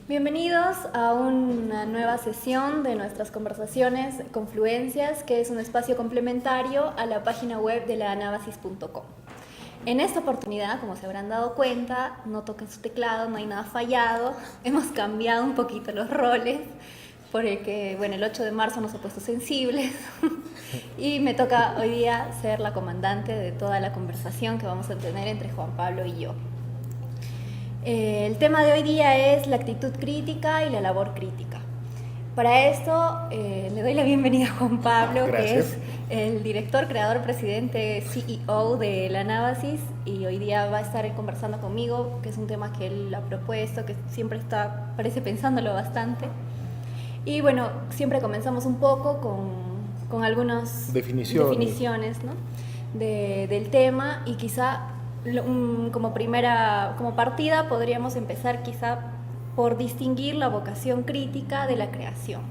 Bienvenidos a una nueva sesión de nuestras conversaciones Confluencias, que es un espacio complementario a la página web de la anabasis.com. En esta oportunidad, como se habrán dado cuenta, no toquen su teclado, no hay nada fallado, hemos cambiado un poquito los roles, porque el 8 de marzo nos ha puesto sensibles y me toca hoy día ser la comandante de toda la conversación que vamos a tener entre Juan Pablo y yo. El tema de hoy día es la actitud crítica y la labor crítica. Para esto le doy la bienvenida a Juan Pablo, Gracias. que es el director, creador, presidente, CEO de la Anabasis, y hoy día va a estar conversando conmigo, que es un tema que él ha propuesto, que siempre parece pensándolo bastante. Y bueno, siempre comenzamos un poco con algunas definiciones, ¿no? del tema, y quizá como partida podríamos empezar quizá por distinguir la vocación crítica de la creación,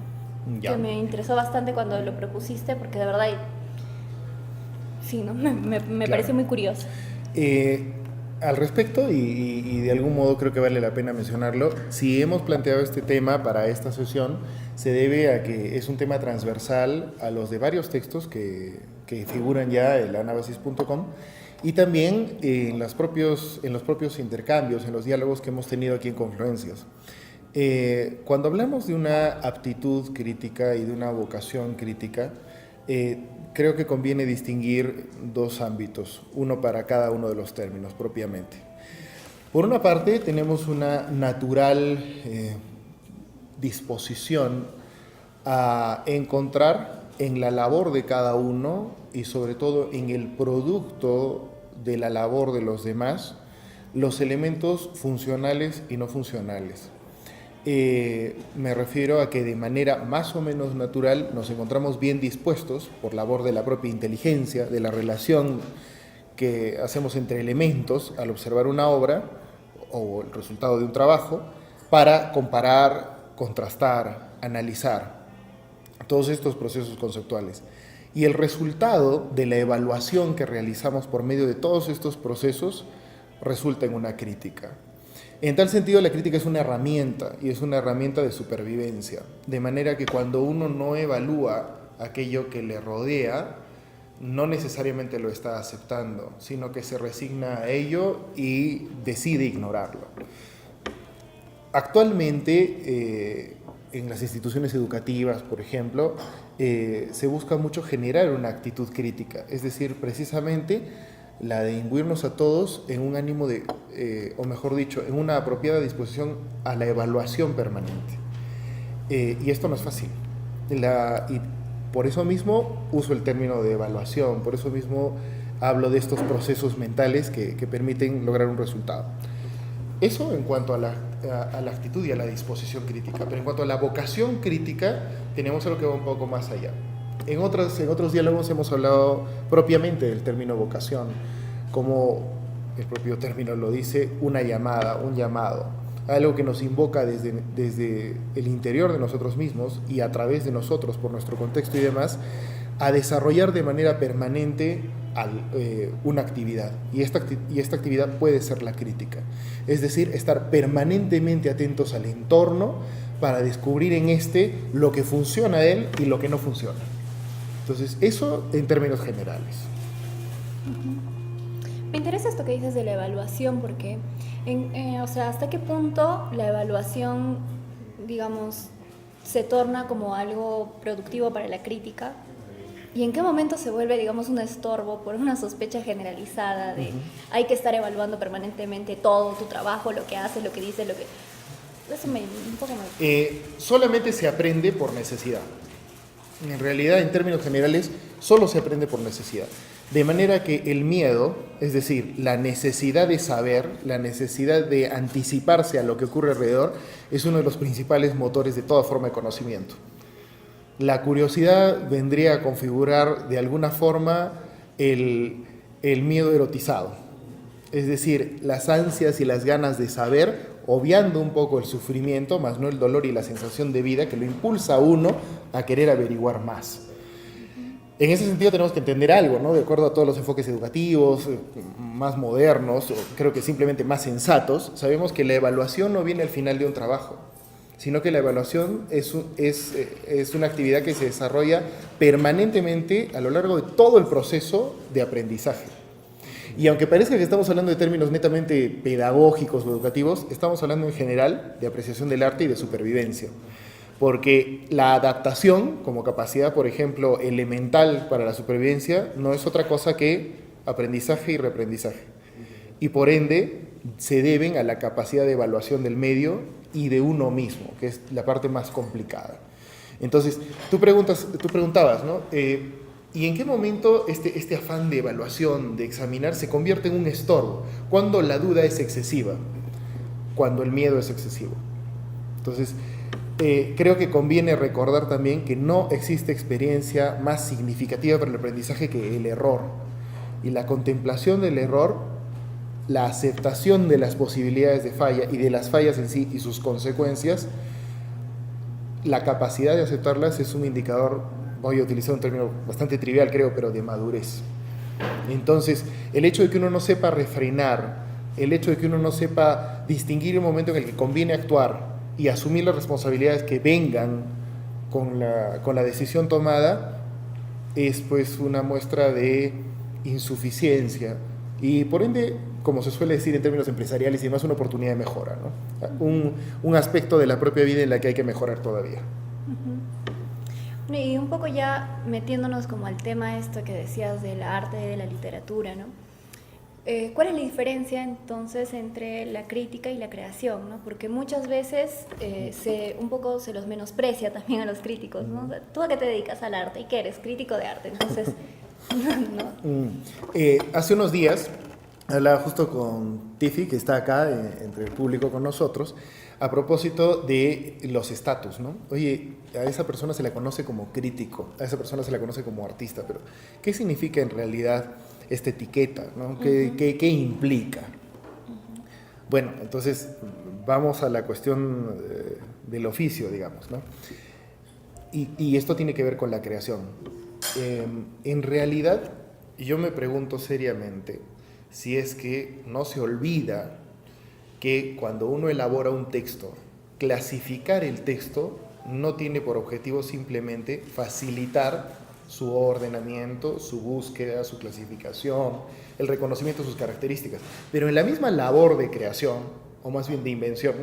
que me interesó bastante cuando lo propusiste, porque de verdad sí, ¿no? me Claro. parece muy curioso. Al respecto, y de algún modo creo que vale la pena mencionarlo, si hemos planteado este tema para esta sesión, se debe a que es un tema transversal a los de varios textos que figuran ya en la anabasis.com, y también en los propios intercambios, en los diálogos que hemos tenido aquí en Confluencias. Cuando hablamos de una aptitud crítica y de una vocación crítica, creo que conviene distinguir dos ámbitos, uno para cada uno de los términos propiamente. Por una parte, tenemos una natural disposición a encontrar en la labor de cada uno y sobre todo en el producto de la labor de los demás los elementos funcionales y no funcionales. Me refiero a que de manera más o menos natural nos encontramos bien dispuestos, por labor de la propia inteligencia, de la relación que hacemos entre elementos al observar una obra o el resultado de un trabajo, para comparar, contrastar, analizar todos estos procesos conceptuales. Y el resultado de la evaluación que realizamos por medio de todos estos procesos resulta en una crítica. En tal sentido, la crítica es una herramienta, y es una herramienta de supervivencia, de manera que cuando uno no evalúa aquello que le rodea, no necesariamente lo está aceptando, sino que se resigna a ello y decide ignorarlo. Actualmente, en las instituciones educativas, por ejemplo, se busca mucho generar una actitud crítica, es decir, precisamente la de imbuirnos a todos en un ánimo de, o mejor dicho, en una apropiada disposición a la evaluación permanente. Y esto no es fácil. Y por eso mismo uso el término de evaluación, por eso mismo hablo de estos procesos mentales que permiten lograr un resultado. Eso en cuanto a la actitud y a la disposición crítica. Pero en cuanto a la vocación crítica, tenemos algo que va un poco más allá. En otros diálogos hemos hablado propiamente del término vocación, como el propio término lo dice, una llamada, un llamado, algo que nos invoca desde el interior de nosotros mismos y a través de nosotros, por nuestro contexto y demás, a desarrollar de manera permanente una actividad. Y esta actividad puede ser la crítica, es decir, estar permanentemente atentos al entorno para descubrir en lo que funciona de él y lo que no funciona. Entonces, eso en términos generales. Me interesa esto que dices de la evaluación, porque, ¿hasta qué punto la evaluación, digamos, se torna como algo productivo para la crítica? ¿Y en qué momento se vuelve, digamos, un estorbo por una sospecha generalizada de hay que estar evaluando permanentemente todo tu trabajo, lo que haces, lo que dices, Eso un poco me... Solamente se aprende por necesidad. En realidad, en términos generales, solo se aprende por necesidad. De manera que el miedo, es decir, la necesidad de saber, la necesidad de anticiparse a lo que ocurre alrededor, es uno de los principales motores de toda forma de conocimiento. La curiosidad vendría a configurar de alguna forma el miedo erotizado. Es decir, las ansias y las ganas de saber, obviando un poco el sufrimiento, más no el dolor y la sensación de vida que lo impulsa a uno a querer averiguar más. En ese sentido tenemos que entender algo, ¿no? De acuerdo a todos los enfoques educativos, más modernos, o creo que simplemente más sensatos, sabemos que la evaluación no viene al final de un trabajo. sino que la evaluación es una actividad que se desarrolla permanentemente a lo largo de todo el proceso de aprendizaje. Y aunque parezca que estamos hablando de términos netamente pedagógicos o educativos, estamos hablando en general de apreciación del arte y de supervivencia. Porque la adaptación como capacidad, por ejemplo, elemental para la supervivencia, no es otra cosa que aprendizaje y reaprendizaje. Y por ende, se deben a la capacidad de evaluación del medio y de uno mismo, que es la parte más complicada. Entonces, tú preguntabas, ¿no? ¿Y en qué momento este afán de evaluación, de examinar, se convierte en un estorbo? Cuando la duda es excesiva, cuando el miedo es excesivo. Entonces, creo que conviene recordar también que no existe experiencia más significativa para el aprendizaje que el error. Y la contemplación del error, la aceptación de las posibilidades de falla y de las fallas en sí y sus consecuencias, la capacidad de aceptarlas es un indicador, voy a utilizar un término bastante trivial creo, pero de madurez. Entonces, el hecho de que uno no sepa refrenar, el hecho de que uno no sepa distinguir el momento en el que conviene actuar y asumir las responsabilidades que vengan con la decisión tomada, es pues una muestra de insuficiencia y por ende, como se suele decir en términos empresariales y demás, una oportunidad de mejora, ¿no? Un aspecto de la propia vida en la que hay que mejorar todavía. Y un poco ya metiéndonos como al tema esto que decías del arte, de la literatura, ¿no? ¿Cuál es la diferencia entonces entre la crítica y la creación, ¿no? Porque muchas veces un poco se los menosprecia también a los críticos, ¿no? O sea, ¿tú a qué te dedicas? Al arte, ¿y qué eres? Crítico de arte, entonces, ¿no? Hace unos días hablaba justo con Tiffy, que está acá entre el público con nosotros, a propósito de los estatus, ¿no? Oye, a esa persona se la conoce como crítico, a esa persona se la conoce como artista, pero ¿qué significa en realidad esta etiqueta, ¿no? ¿Qué implica? Bueno, entonces vamos a la cuestión del oficio, digamos, ¿no? Y esto tiene que ver con la creación. En realidad, yo me pregunto seriamente si es que no se olvida que cuando uno elabora un texto, clasificar el texto no tiene por objetivo simplemente facilitar su ordenamiento, su búsqueda, su clasificación, el reconocimiento de sus características. Pero en la misma labor de creación, o más bien de invención,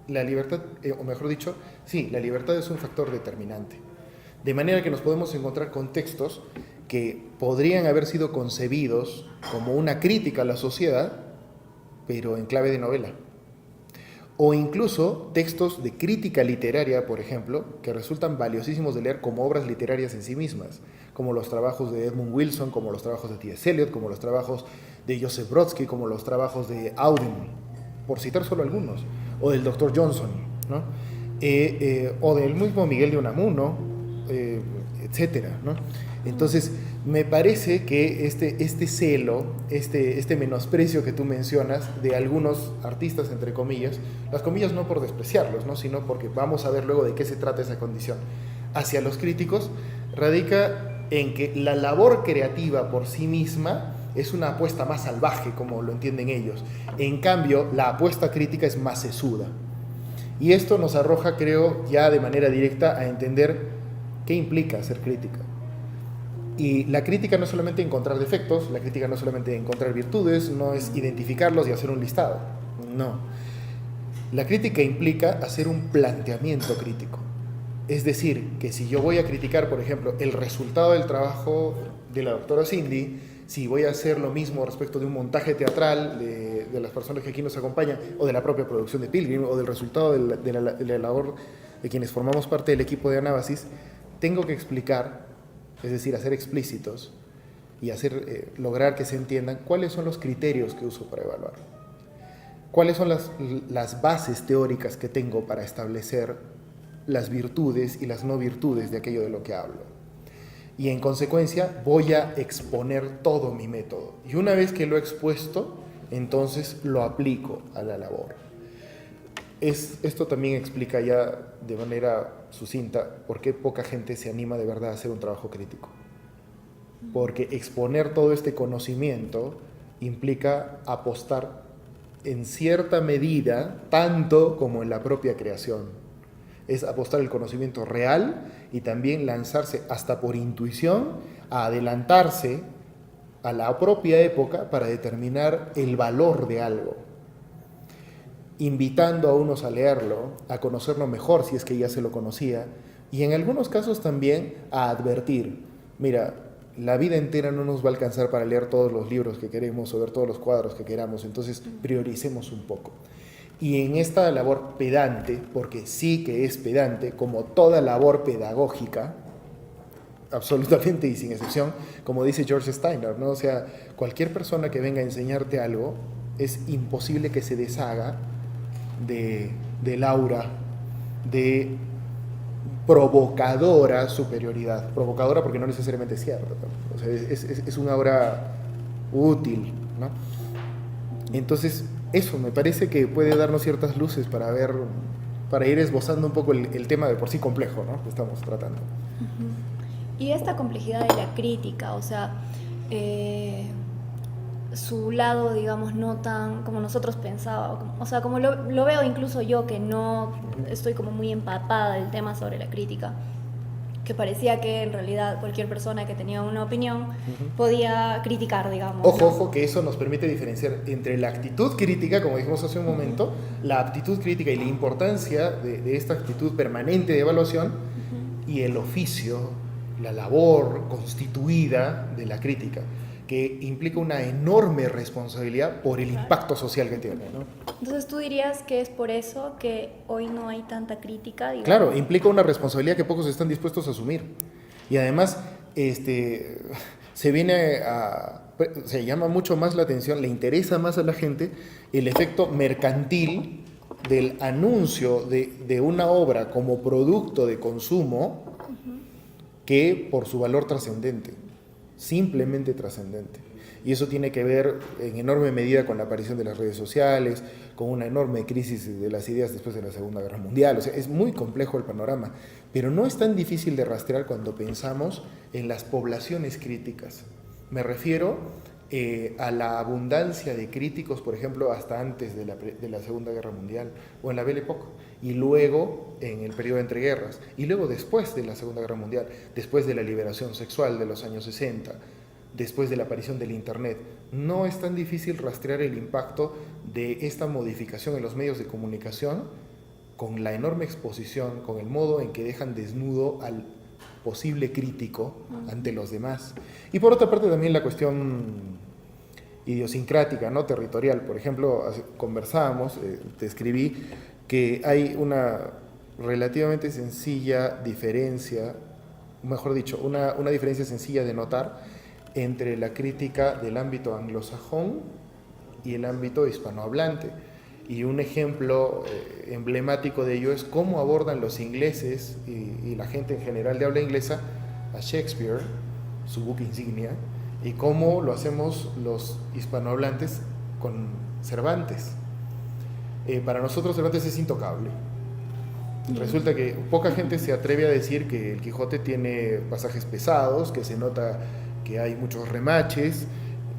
la libertad, o mejor dicho, sí, la libertad es un factor determinante. De manera que nos podemos encontrar con textos que podrían haber sido concebidos como una crítica a la sociedad, pero en clave de novela. O incluso textos de crítica literaria, por ejemplo, que resultan valiosísimos de leer como obras literarias en sí mismas, como los trabajos de Edmund Wilson, como los trabajos de T.S. Eliot, como los trabajos de Joseph Brodsky, como los trabajos de Auden, por citar solo algunos, o del Dr. Johnson, ¿no? O del mismo Miguel de Unamuno, etcétera, ¿no? Entonces, me parece que este celo, este menosprecio que tú mencionas de algunos artistas, entre comillas, las comillas no por despreciarlos, ¿no? Sino porque vamos a ver luego de qué se trata esa condición, hacia los críticos, radica en que la labor creativa por sí misma es una apuesta más salvaje, como lo entienden ellos. En cambio, la apuesta crítica es más sesuda. Y esto nos arroja, creo, ya de manera directa a entender qué implica ser crítica. Y la crítica no es solamente encontrar defectos, la crítica no es solamente encontrar virtudes, no es identificarlos y hacer un listado. No. La crítica implica hacer un planteamiento crítico. Es decir, que si yo voy a criticar, por ejemplo, el resultado del trabajo de la doctora Cindy, si voy a hacer lo mismo respecto de un montaje teatral de las personas que aquí nos acompañan, o de la propia producción de Pilgrim, o del resultado de la labor de quienes formamos parte del equipo de Anábasis, tengo que explicar, es decir, hacer explícitos y lograr que se entiendan cuáles son los criterios que uso para evaluar, cuáles son las bases teóricas que tengo para establecer las virtudes y las no virtudes de aquello de lo que hablo. Y en consecuencia voy a exponer todo mi método. Y una vez que lo he expuesto, entonces lo aplico a la labor. Esto también explica ya de manera sucinta por qué poca gente se anima de verdad a hacer un trabajo crítico. Porque exponer todo este conocimiento implica apostar en cierta medida, tanto como en la propia creación. Es apostar el conocimiento real y también lanzarse hasta por intuición a adelantarse a la propia época para determinar el valor de algo, invitando a unos a leerlo, a conocerlo mejor si es que ya se lo conocía, y en algunos casos también a advertir, mira, la vida entera no nos va a alcanzar para leer todos los libros que queremos o ver todos los cuadros que queramos, entonces prioricemos un poco. Y en esta labor pedante, porque sí que es pedante, como toda labor pedagógica, absolutamente y sin excepción, como dice George Steiner, ¿no? O sea, cualquier persona que venga a enseñarte algo, es imposible que se deshaga del aura de provocadora superioridad. Provocadora porque no necesariamente es cierto, ¿no? O sea, es un aura útil, ¿no? Entonces, eso me parece que puede darnos ciertas luces para ver, para ir esbozando un poco el tema de por sí complejo, ¿no? Que estamos tratando. Y esta complejidad de la crítica, o sea, su lado, digamos, no tan como nosotros pensábamos, o sea, como lo veo incluso yo, que no estoy como muy empapada del tema sobre la crítica, que parecía que en realidad cualquier persona que tenía una opinión podía criticar, digamos. Ojo, ¿no? ojo, que eso nos permite diferenciar entre la actitud crítica, como dijimos hace un momento, la aptitud crítica y la importancia de esta actitud permanente de evaluación y el oficio, la labor constituida de la crítica, que implica una enorme responsabilidad por el impacto social que tiene, ¿no? Entonces, ¿tú dirías que es por eso que hoy no hay tanta crítica, digamos? Claro, implica una responsabilidad que pocos están dispuestos a asumir. Y además, se llama mucho más la atención, le interesa más a la gente el efecto mercantil del anuncio de una obra como producto de consumo que por su valor trascendente, simplemente trascendente. Y eso tiene que ver en enorme medida con la aparición de las redes sociales, con una enorme crisis de las ideas después de la Segunda Guerra Mundial. O sea, es muy complejo el panorama, pero no es tan difícil de rastrear cuando pensamos en las poblaciones críticas. Me refiero a la abundancia de críticos, por ejemplo, hasta antes de la Segunda Guerra Mundial o en la Belle Époque, y luego en el periodo entre guerras, y luego después de la Segunda Guerra Mundial, después de la liberación sexual de los años 60, después de la aparición del Internet. No es tan difícil rastrear el impacto de esta modificación en los medios de comunicación con la enorme exposición, con el modo en que dejan desnudo al posible crítico ante los demás. Y por otra parte también la cuestión idiosincrática, ¿no? Territorial. Por ejemplo, conversábamos, te escribí que hay una relativamente sencilla diferencia, mejor dicho, una diferencia sencilla de notar entre la crítica del ámbito anglosajón y el ámbito hispanohablante. Y un ejemplo emblemático de ello es cómo abordan los ingleses y la gente en general de habla inglesa a Shakespeare, su buque insignia, y cómo lo hacemos los hispanohablantes con Cervantes. Para nosotros Cervantes es intocable. Resulta que poca gente se atreve a decir que el Quijote tiene pasajes pesados, que se nota que hay muchos remaches,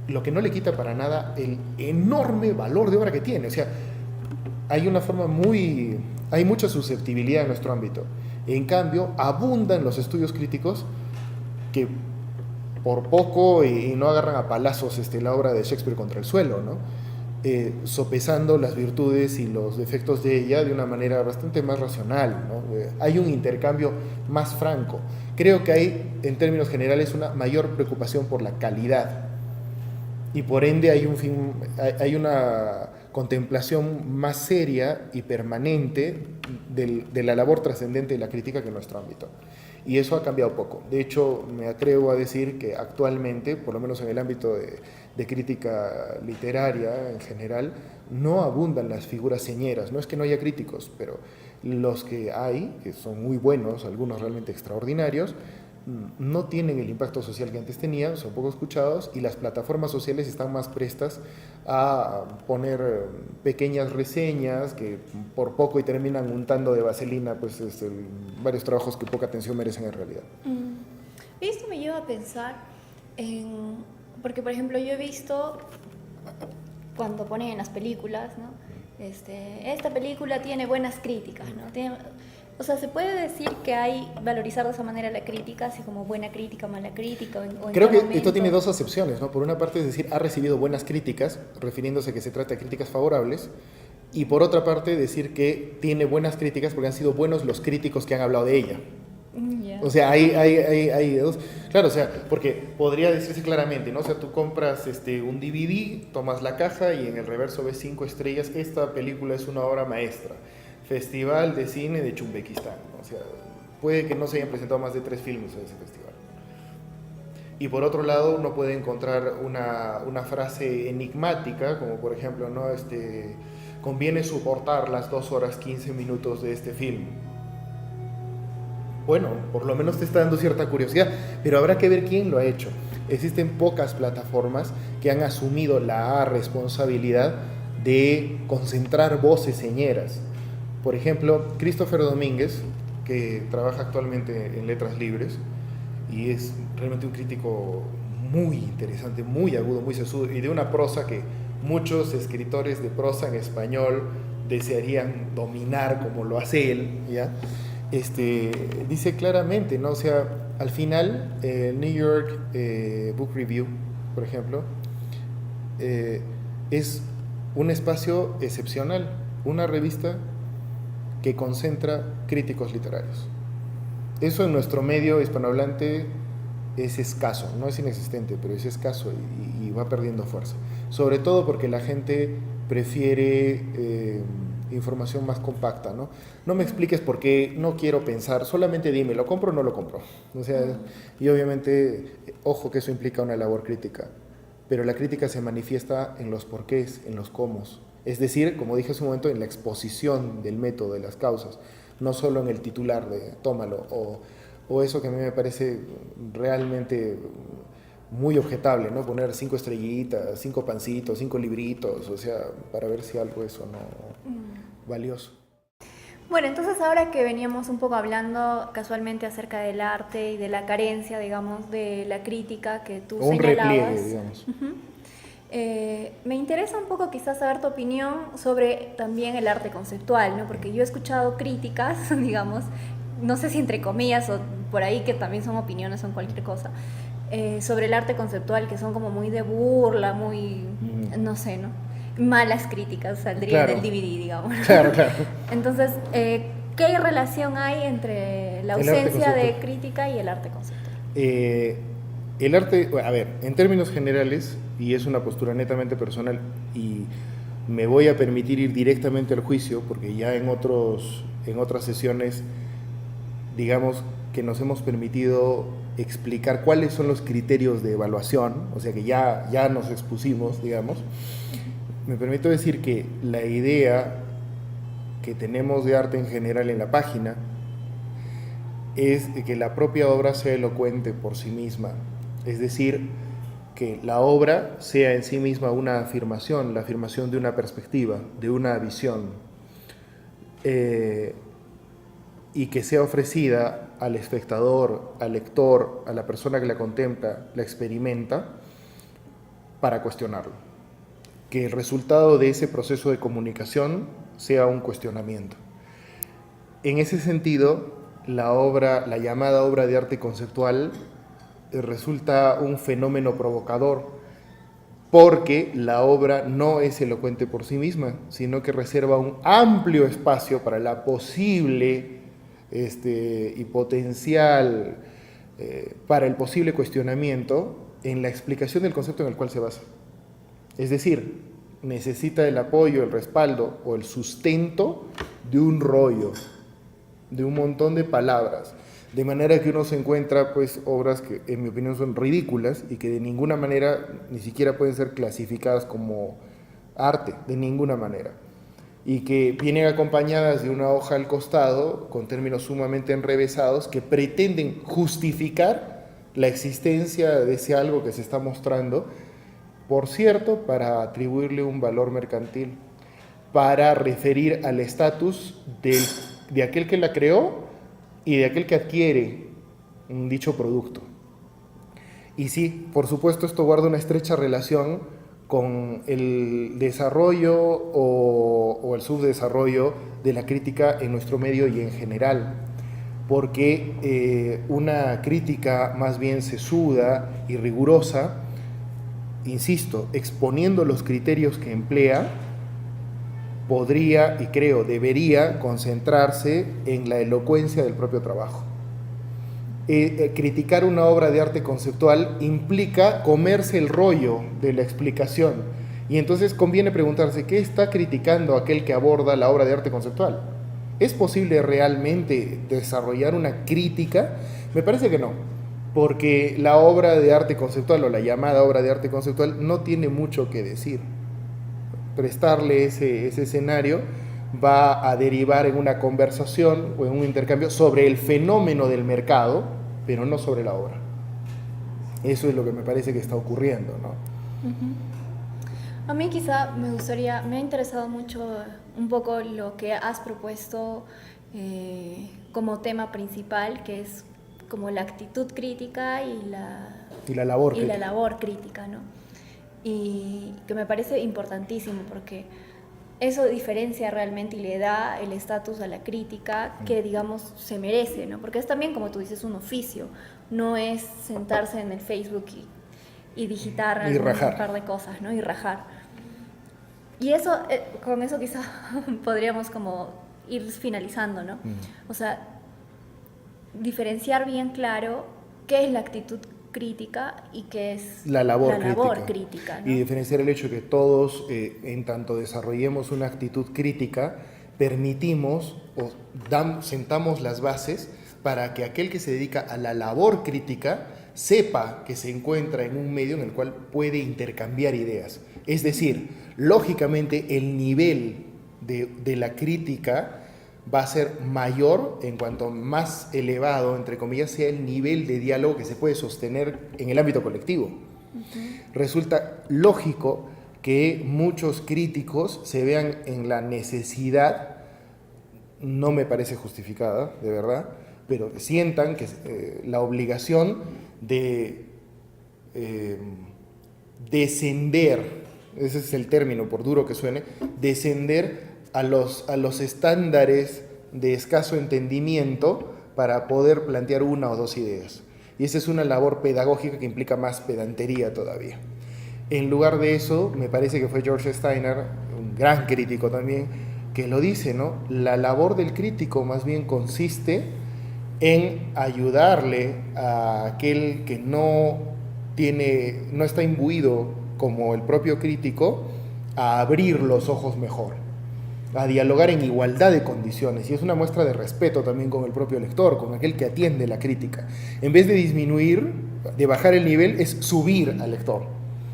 lo que no le quita para nada el enorme valor de obra que tiene. O sea, hay mucha susceptibilidad en nuestro ámbito. En cambio, abundan los estudios críticos que por poco y no agarran a palazos la obra de Shakespeare contra el suelo, ¿no? Sopesando las virtudes y los defectos de ella de una manera bastante más racional, ¿no? Hay un intercambio más franco. Creo que hay, en términos generales, una mayor preocupación por la calidad y por ende hay una contemplación más seria y permanente de la labor trascendente de la crítica que en nuestro ámbito. Y eso ha cambiado poco. De hecho, me atrevo a decir que actualmente, por lo menos en el ámbito de crítica literaria en general, no abundan las figuras señeras. No es que no haya críticos, pero los que hay, que son muy buenos, algunos realmente extraordinarios, no tienen el impacto social que antes tenían, son poco escuchados, y las plataformas sociales están más prestas a poner pequeñas reseñas que por poco y terminan untando de vaselina pues, varios trabajos que poca atención merecen en realidad. Y esto me lleva a pensar en... Porque, por ejemplo, yo he visto cuando ponen en las películas, ¿no? Esta película tiene buenas críticas, ¿no? O sea, ¿se puede decir que hay valorizar de esa manera la crítica, así como buena crítica, mala crítica? O en Creo qué que momento? esto tiene dos acepciones, ¿no? Por una parte es decir, ha recibido buenas críticas, refiriéndose a que se trata de críticas favorables, y por otra parte decir que tiene buenas críticas porque han sido buenos los críticos que han hablado de ella. Yeah. O sea, hay dos. Claro, o sea, porque podría decirse claramente, ¿no? O sea, tú compras un DVD, tomas la caja y en el reverso ves 5 estrellas. Esta película es una obra maestra. Festival de Cine de Chumbequistán, ¿no? O sea, puede que no se hayan presentado más de 3 filmes en ese festival. Y por otro lado, uno puede encontrar una frase enigmática, como por ejemplo, ¿no? Conviene soportar las 2 horas 15 minutos de este film. Bueno, por lo menos te está dando cierta curiosidad, pero habrá que ver quién lo ha hecho. Existen pocas plataformas que han asumido la responsabilidad de concentrar voces señeras. Por ejemplo, Christopher Domínguez, que trabaja actualmente en Letras Libres, y es realmente un crítico muy interesante, muy agudo, muy sesudo, y de una prosa que muchos escritores de prosa en español desearían dominar como lo hace él, ¿ya? Dice claramente, ¿no? O sea, al final, el New York Book Review, por ejemplo, es un espacio excepcional, una revista que concentra críticos literarios. Eso en nuestro medio hispanohablante es escaso, no es inexistente, pero es escaso y va perdiendo fuerza. Sobre todo porque la gente prefiere información más compacta, ¿no? No me expliques por qué, no quiero pensar, solamente dime, ¿lo compro o no lo compro? O sea, y obviamente, ojo que eso implica una labor crítica, pero la crítica se manifiesta en los porqués, en los cómo. Es decir, como dije hace un momento, en la exposición del método, de las causas, no solo en el titular de tómalo, o eso que a mí me parece realmente muy objetable, ¿no? Poner 5 estrellitas, 5 pancitos, 5 libritos, o sea, para ver si algo es o no valioso. Bueno, entonces ahora que veníamos un poco hablando casualmente acerca del arte y de la carencia, digamos, de la crítica que tú un señalabas. Repliegue, digamos. Me interesa un poco quizás saber tu opinión sobre también el arte conceptual, ¿no? Porque yo he escuchado críticas, digamos, no sé si entre comillas o por ahí que también son opiniones, son cualquier cosa, sobre el arte conceptual que son como muy de burla, muy, no sé, ¿no? Malas críticas saldrían del DVD, digamos. Claro, claro. Entonces, ¿qué relación hay entre la ausencia de crítica y el arte conceptual? El arte, a ver, en términos generales, y es una postura netamente personal, y me voy a permitir ir directamente al juicio, porque ya en otras sesiones, digamos que nos hemos permitido explicar cuáles son los criterios de evaluación, o sea que ya nos expusimos, digamos. Me permito decir que la idea que tenemos de arte en general en la página es de que la propia obra sea elocuente por sí misma, es decir, que la obra sea en sí misma una afirmación, la afirmación de una perspectiva, de una visión, y que sea ofrecida al espectador, al lector, a la persona que la contempla, la experimenta, para cuestionarlo. Que el resultado de ese proceso de comunicación sea un cuestionamiento. En ese sentido, la llamada obra de arte conceptual resulta un fenómeno provocador, porque la obra no es elocuente por sí misma, sino que reserva un amplio espacio para la posible y potencial, para el posible cuestionamiento en la explicación del concepto en el cual se basa. Es decir, necesita el apoyo, el respaldo o el sustento de un rollo, de un montón de palabras, de manera que uno se encuentra pues obras que en mi opinión son ridículas y que de ninguna manera ni siquiera pueden ser clasificadas como arte, de ninguna manera, y que vienen acompañadas de una hoja al costado con términos sumamente enrevesados que pretenden justificar la existencia de ese algo que se está mostrando, por cierto, para atribuirle un valor mercantil, para referir al estatus de aquel que la creó y de aquel que adquiere un dicho producto. Y sí, por supuesto, esto guarda una estrecha relación con el desarrollo o el subdesarrollo de la crítica en nuestro medio y en general, porque una crítica más bien sesuda y rigurosa, insisto, exponiendo los criterios que emplea, podría y creo debería concentrarse en la elocuencia del propio trabajo. Criticar una obra de arte conceptual implica comerse el rollo de la explicación, y entonces conviene preguntarse ¿qué está criticando aquel que aborda la obra de arte conceptual? ¿Es posible realmente desarrollar una crítica? Me parece que no, porque la obra de arte conceptual o la llamada obra de arte conceptual no tiene mucho que decir. Prestarle ese escenario va a derivar en una conversación o en un intercambio sobre el fenómeno del mercado, pero no sobre la obra. Eso es lo que me parece que está ocurriendo, ¿no? A mí quizá me ha interesado mucho un poco lo que has propuesto como tema principal, que es como la actitud crítica y la labor crítica, ¿no? Y que me parece importantísimo porque eso diferencia realmente y le da el estatus a la crítica que, digamos, se merece, ¿no? Porque es también, como tú dices, un oficio, no es sentarse en el Facebook y digitar un par de cosas, ¿no? Y rajar. Y eso, con eso quizá podríamos como ir finalizando, ¿no? O sea, diferenciar bien claro qué es la actitud crítica y qué es la labor crítica, ¿no? Y diferenciar el hecho de que todos, en tanto desarrollemos una actitud crítica, permitimos o sentamos las bases para que aquel que se dedica a la labor crítica sepa que se encuentra en un medio en el cual puede intercambiar ideas. Es decir, lógicamente el nivel de la crítica va a ser mayor en cuanto más elevado, entre comillas, sea el nivel de diálogo que se puede sostener en el ámbito colectivo. Resulta lógico que muchos críticos se vean en la necesidad, no me parece justificada, de verdad, pero sientan que la obligación de descender, ese es el término, por duro que suene, descender a los estándares de escaso entendimiento para poder plantear una o dos ideas. Y esa es una labor pedagógica que implica más pedantería todavía. En lugar de eso, me parece que fue George Steiner, un gran crítico también, que lo dice, ¿no? La labor del crítico más bien consiste en ayudarle a aquel que no está imbuido como el propio crítico a abrir los ojos mejor, a dialogar en igualdad de condiciones, y es una muestra de respeto también con el propio lector, con aquel que atiende la crítica. En vez de disminuir, de bajar el nivel, es subir al lector,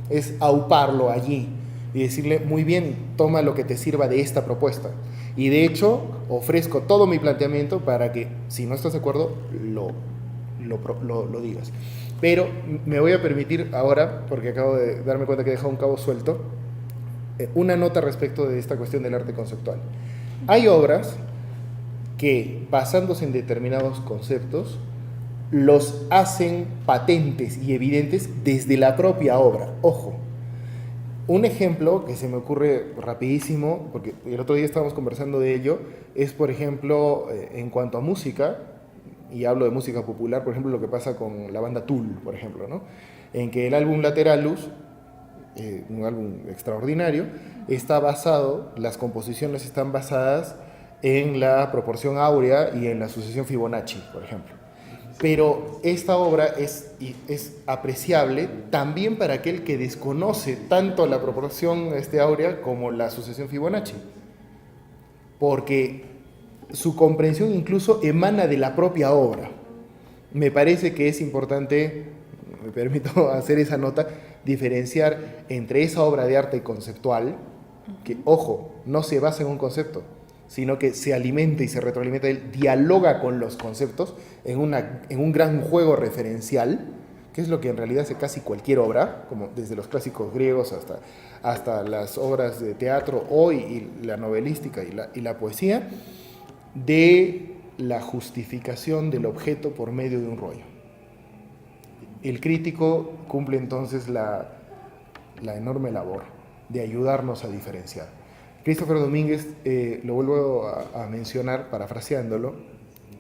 es auparlo allí y decirle, muy bien, toma lo que te sirva de esta propuesta. Y de hecho, ofrezco todo mi planteamiento para que, si no estás de acuerdo, lo digas. Pero me voy a permitir ahora, porque acabo de darme cuenta que he dejado un cabo suelto, una nota respecto de esta cuestión del arte conceptual. Hay obras que, basándose en determinados conceptos, los hacen patentes y evidentes desde la propia obra. Ojo, un ejemplo que se me ocurre rapidísimo, porque el otro día estábamos conversando de ello, es, por ejemplo, en cuanto a música, y hablo de música popular, por ejemplo, lo que pasa con la banda Tool, por ejemplo, ¿no? En que el álbum Lateralus, un álbum extraordinario, las composiciones están basadas en la proporción áurea y en la sucesión Fibonacci, por ejemplo. Pero esta obra es apreciable también para aquel que desconoce tanto la proporción áurea como la sucesión Fibonacci, porque su comprensión incluso emana de la propia obra. Me parece que es importante, me permito hacer esa nota, diferenciar entre esa obra de arte conceptual, que, ojo, no se basa en un concepto, sino que se alimenta y se retroalimenta, dialoga con los conceptos en un gran juego referencial, que es lo que en realidad hace casi cualquier obra, como desde los clásicos griegos hasta las obras de teatro hoy, y la novelística y la poesía, de la justificación del objeto por medio de un rollo. El crítico cumple entonces la la enorme labor de ayudarnos a diferenciar. Christopher Domínguez, lo vuelvo a mencionar parafraseándolo,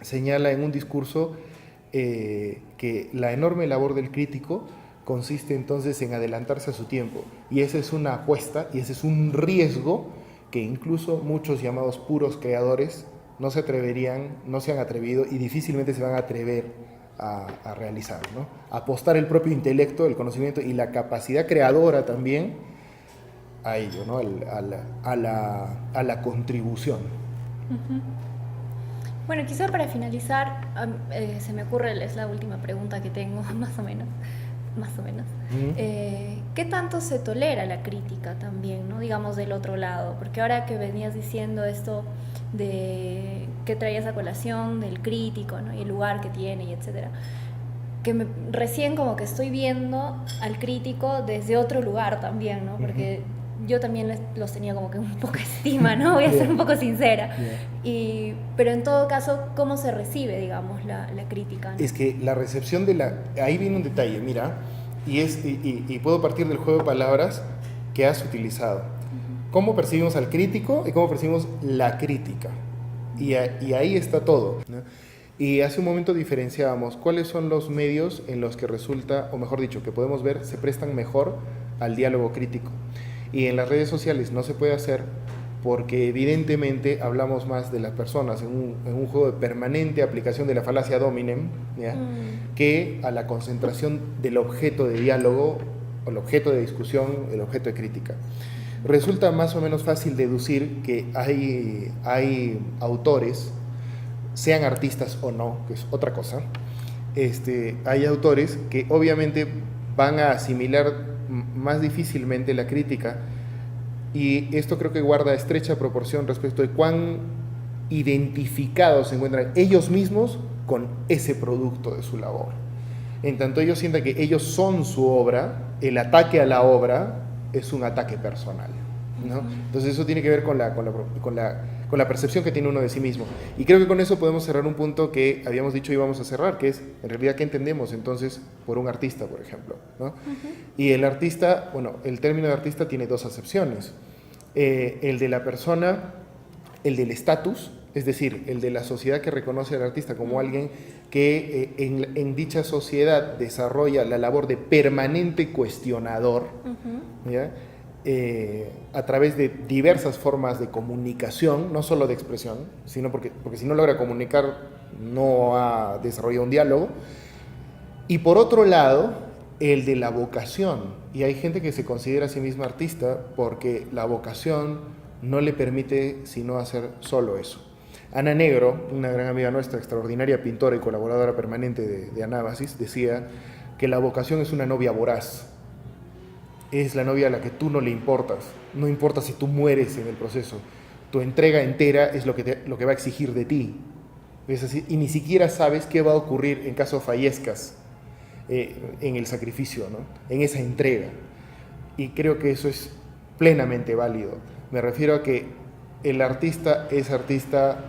señala en un discurso que la enorme labor del crítico consiste entonces en adelantarse a su tiempo, y esa es una apuesta y ese es un riesgo que incluso muchos llamados puros creadores no se atreverían, no se han atrevido y difícilmente se van a atrever a realizar, ¿no? Apostar el propio intelecto, el conocimiento y la capacidad creadora también a ello, ¿no? a la contribución. Uh-huh. Bueno, quizá para finalizar, se me ocurre, es la última pregunta que tengo, más o menos. Uh-huh. ¿Qué tanto se tolera la crítica también, ¿no? Digamos, del otro lado? Porque ahora que venías diciendo esto de que traías a colación del crítico, ¿no? Y el lugar que tiene y etcétera, que recién como que estoy viendo al crítico desde otro lugar también, ¿no? Porque yo también los tenía como que un poco estima, ¿no? Voy a ser un poco sincera. Pero en todo caso, ¿cómo se recibe, digamos, la crítica, ¿no? Es que la recepción ahí viene un detalle, mira, y puedo partir del juego de palabras que has utilizado. ¿Cómo percibimos al crítico y cómo percibimos la crítica? Y ahí está todo, ¿no? Y hace un momento diferenciábamos cuáles son los medios en los que resulta, o mejor dicho, que podemos ver, se prestan mejor al diálogo crítico. Y en las redes sociales no se puede hacer porque evidentemente hablamos más de las personas en un juego de permanente aplicación de la falacia dominem, ¿ya? Que a la concentración del objeto de diálogo, o el objeto de discusión, el objeto de crítica. Resulta más o menos fácil deducir que hay autores, sean artistas o no, que es otra cosa, hay autores que obviamente van a asimilar más difícilmente la crítica, y esto creo que guarda estrecha proporción respecto de cuán identificados se encuentran ellos mismos con ese producto de su labor. En tanto ellos sientan que ellos son su obra, el ataque a la obra es un ataque personal, ¿no? Entonces eso tiene que ver con la percepción que tiene uno de sí mismo. Y creo que con eso podemos cerrar un punto que habíamos dicho íbamos a cerrar, que es, en realidad, ¿qué entendemos entonces por un artista, por ejemplo, ¿no? Y el artista, bueno, el término de artista tiene dos acepciones. El de la persona, el del estatus, es decir, el de la sociedad que reconoce al artista como alguien que en dicha sociedad desarrolla la labor de permanente cuestionador, ¿ya? A través de diversas formas de comunicación, no solo de expresión, sino porque si no logra comunicar no ha desarrollado un diálogo. Y por otro lado, el de la vocación, y hay gente que se considera a sí misma artista porque la vocación no le permite sino hacer solo eso. Ana Negro, una gran amiga nuestra, extraordinaria pintora y colaboradora permanente de Anábasis, decía que la vocación es una novia voraz. Es la novia a la que tú no le importas, no importa si tú mueres en el proceso, tu entrega entera es lo que va a exigir de ti. Es así, y ni siquiera sabes qué va a ocurrir en caso fallezcas en el sacrificio, ¿no? En esa entrega. Y creo que eso es plenamente válido. Me refiero a que el artista es artista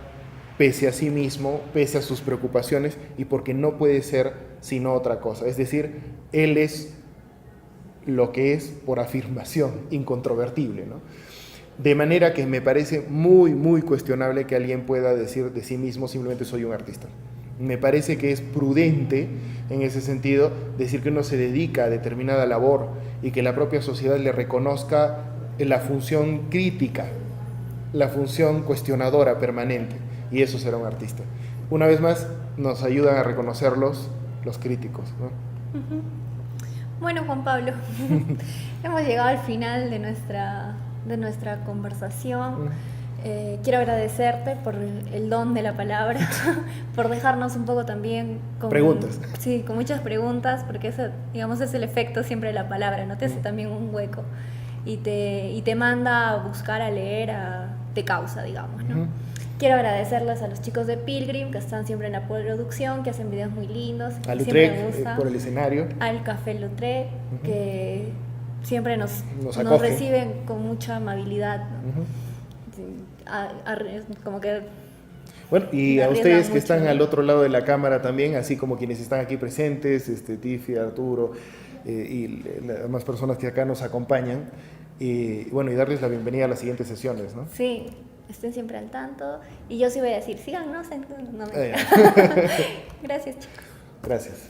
pese a sí mismo, pese a sus preocupaciones, y porque no puede ser sino otra cosa. Es decir, él es lo que es por afirmación, incontrovertible, ¿no? De manera que me parece muy, muy cuestionable que alguien pueda decir de sí mismo simplemente soy un artista. Me parece que es prudente, en ese sentido, decir que uno se dedica a determinada labor y que la propia sociedad le reconozca la función crítica, la función cuestionadora permanente, y eso será un artista. Una vez más, nos ayudan a reconocerlos los críticos, ¿no? Bueno, Juan Pablo, hemos llegado al final de nuestra conversación. Quiero agradecerte por el don de la palabra, por dejarnos un poco también con preguntas. Sí, con muchas preguntas, porque eso, digamos, es el efecto siempre de la palabra, ¿no? Te hace también un hueco y te manda a buscar, a leer, te causa, digamos, ¿no? Quiero agradecerles a los chicos de Pilgrim, que están siempre en la producción, que hacen videos muy lindos. A Lautrec, por el escenario. Al Café Lautrec, que siempre nos reciben con mucha amabilidad, ¿no? Como que Bueno, y a arriesgan ustedes que mucho, están ¿no? al otro lado de la cámara también, así como quienes están aquí presentes, Tiffy, Arturo y las demás personas que acá nos acompañan, bueno, y darles la bienvenida a las siguientes sesiones, ¿no? Sí, estén siempre al tanto. Y yo sí voy a decir, síganos en... No, Ah, ya. Gracias, chicos. Gracias.